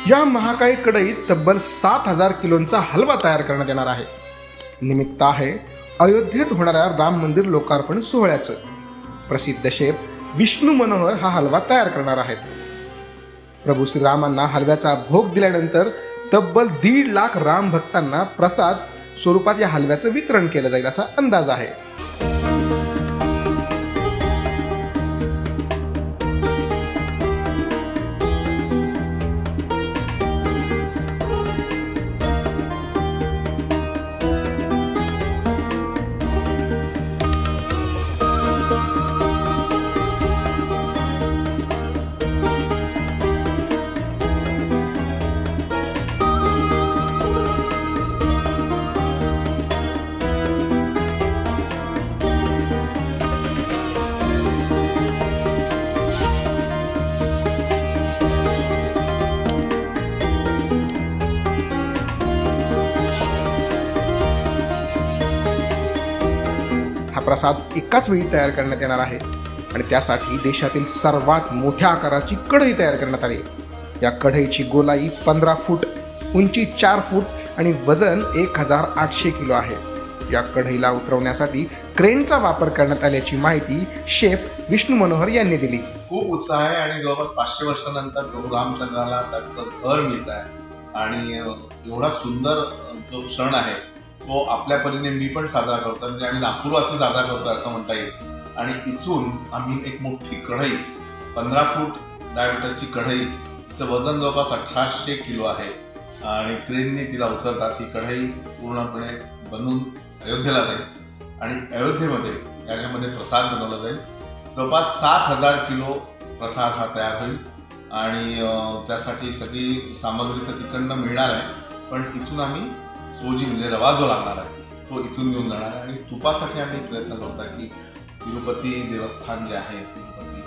या महाकाय कढईत तब्बल 7,000 किलोंचा हलवा तयार करण्यात येणार आहे। निमित्त आहे अयोध्येत होणाऱ्या राम मंदिर लोकार्पण सोहळ्याचं। प्रसिद्ध शेफ विष्णू मनोहर हा हलवा तयार करणार आहेत। प्रभू श्रीरामांना हलव्याचा भोग दिल्यानंतर तब्बल 1.5 लाख राम भक्तांना प्रसाद स्वरूपात या हलव्याचं वितरण केलं जाईल असा अंदाज आहे। हा प्रसाद एकाच वेळी तयार करण्यात येणार आहे आणि त्यासाठी देशातील सर्वात मोठ्या आकाराची कढई तयार करण्यात आली। या कढईची गोलाई 15 फूट, उंची 4 फूट आणि वजन 1800 किलो आहे। या कढईला उतरवण्यासाठी क्रेनचा वापर करण्यात आल्याची माहिती शेफ विष्णू मनोहर यांनी दिली। खूप उत्साह आहे आणि जवळपास 500 वर्षानंतर प्रभू रामचंद्राला त्याचं घर मिळत आहे आणि एवढा सुंदर जो क्षण आहे तो आपल्या परीने मी पण साजरा करतो, म्हणजे आम्ही नागपूरवासी साजरा करतो असं म्हणता येईल। आणि इथून आम्ही एक मोठी कढई 15 फूट डायमीटरची कढई, तिचं वजन जवळपास 1800 किलो आहे आणि क्रेनने तिला उचलतात। ही कढई पूर्णपणे बनवून अयोध्येला जाईल आणि अयोध्येमध्ये याच्यामध्ये प्रसाद बनवला जाईल। जवळपास 7,000 किलो प्रसाद हा तयार होईल आणि त्यासाठी सगळी सामग्री तर तिकडनं मिळणार आहे, पण इथून आम्ही सोजी म्हणजे रवा जो लागणार आहे तो इथून घेऊन जाणार आहे। आणि तुपासाठी आम्ही प्रयत्न करतो की तिरुपती देवस्थान जे आहे तिरुपती,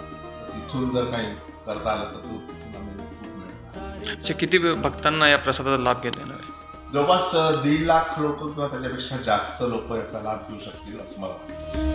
तिथून जर काही करता आलं तर तो आम्ही तूप मिळणार। किती भक्तांना या प्रसादाचा लाभ घेता येणार आहे? जवळपास 1.5 लाख लोक किंवा त्याच्यापेक्षा जास्त लोक याचा लाभ घेऊ शकतील असं मला वाटतं।